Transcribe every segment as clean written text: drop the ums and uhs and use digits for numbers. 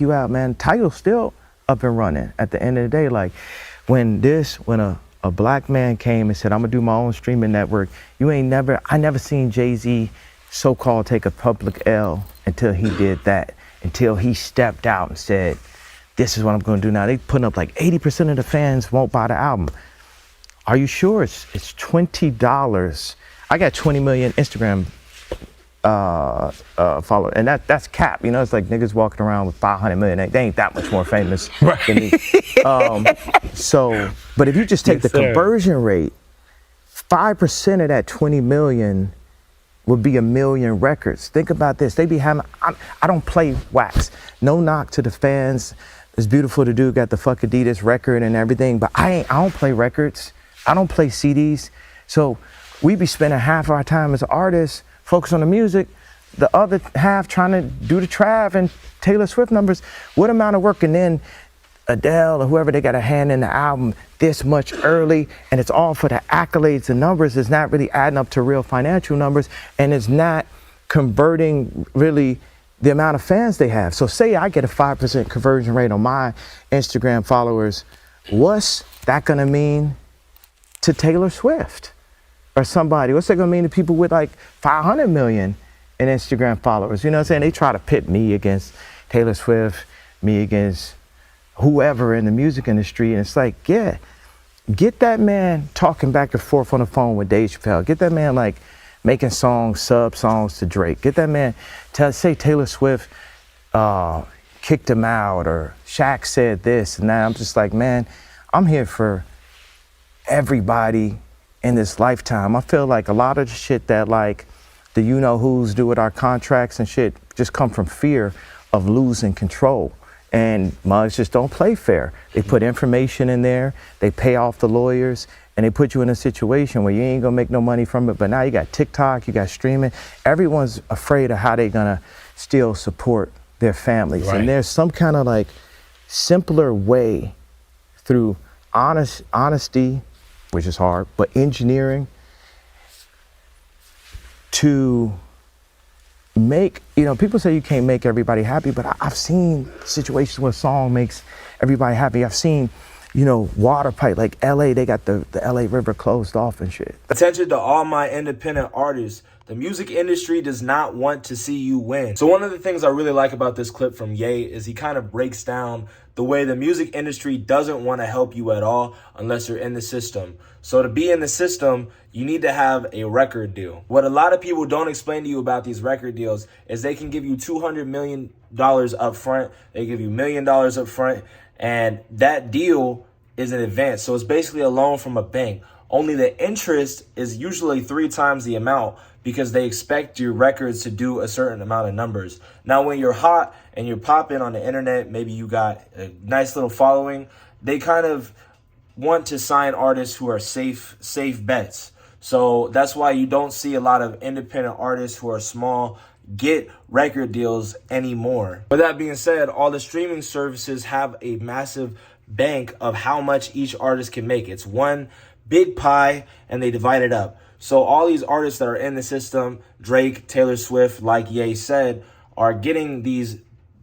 you out, man. Tidal's still up and running at the end of the day. Like when a black man came and said, I'm gonna do my own streaming network, I never seen Jay-Z so-called take a public L until he did that, until he stepped out and said, this is what I'm gonna do now. They putting up like 80% of the fans won't buy the album. Are you sure it's $20? I got 20 million Instagram followers, and that's cap. You know, it's like niggas walking around with 500 million. They ain't that much more famous than me. But if you just take the conversion rate, 5% of that 20 million would be 1 million records. Think about this. They be having, I don't play wax. No knock to the fans. It's beautiful to do, got the fuck Adidas record and everything, but I don't play records. I don't play CDs. So we be spending half our time as artists focus on the music, the other half trying to do the Trav and Taylor Swift numbers. What amount of work? And then Adele or whoever, they got a hand in the album this much early, and it's all for the accolades and numbers. It's not really adding up to real financial numbers, and it's not converting really the amount of fans they have. So say I get a 5% conversion rate on my Instagram followers, what's that gonna mean to Taylor Swift or somebody? What's that gonna mean to people with like 500 million in Instagram followers? You know what I'm saying? They try to pit me against Taylor Swift, me against whoever in the music industry, and it's like, yeah, get that man talking back and forth on the phone with Dave Chappelle. Get that man like making songs, sub songs to Drake. Get that man, say Taylor Swift kicked him out, or Shaq said this, and that. I'm just like, man, I'm here for everybody in this lifetime. I feel like a lot of the shit that like the you-know-who's do with our contracts and shit just come from fear of losing control. And mugs just don't play fair. They put information in there, they pay off the lawyers, and they put you in a situation where you ain't gonna make no money from it. But now you got TikTok, you got streaming. Everyone's afraid of how they gonna still support their families. Right. And there's some kind of like simpler way through honesty, which is hard, but engineering to make, you know, people say you can't make everybody happy, but I've seen situations where a song makes everybody happy. I've seen, you know, water pipe, like LA, they got the LA River closed off and shit. Attention to all my independent artists. The music industry does not want to see you win. So one of the things I really like about this clip from Ye is he kind of breaks down the way the music industry doesn't want to help you at all unless you're in the system. So to be in the system, you need to have a record deal. What a lot of people don't explain to you about these record deals is they can give you $200 million up front. They give you $1 million up front, and that deal is in advance. So it's basically a loan from a bank. Only the interest is usually 3 times the amount because they expect your records to do a certain amount of numbers. Now, when you're hot and you're popping on the internet, maybe you got a nice little following, they kind of want to sign artists who are safe bets. So that's why you don't see a lot of independent artists who are small get record deals anymore. With that being said, all the streaming services have a massive bank of how much each artist can make. It's one big pie and they divide it up. So all these artists that are in the system, Drake, Taylor Swift, like Ye said, are getting these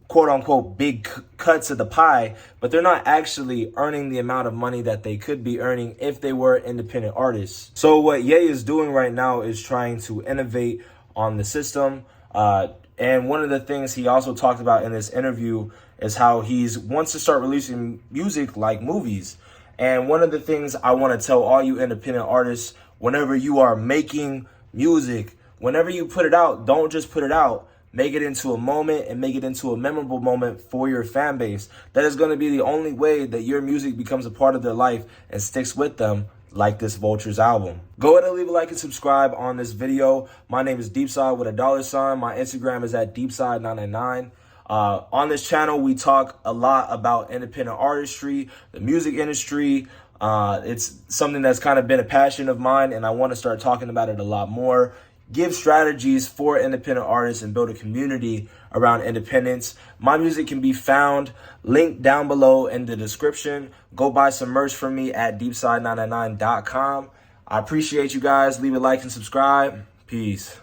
quote unquote big cuts of the pie, but they're not actually earning the amount of money that they could be earning if they were independent artists. So what Ye is doing right now is trying to innovate on the system. And one of the things he also talked about in this interview is how he wants to start releasing music like movies. And one of the things I want to tell all you independent artists, whenever you are making music, whenever you put it out, don't just put it out. Make it into a moment and make it into a memorable moment for your fan base. That is going to be the only way that your music becomes a part of their life and sticks with them, like this Vultures album. Go ahead and leave a like and subscribe on this video. My name is DEEPSIDE with a $. My Instagram is at DEEPSIDE999. On this channel, we talk a lot about independent artistry, the music industry. It's something that's kind of been a passion of mine, and I want to start talking about it a lot more. Give strategies for independent artists and build a community around independence. My music can be found linked down below in the description. Go buy some merch from me at DEEPSIDE999.com. I appreciate you guys. Leave a like and subscribe. Peace.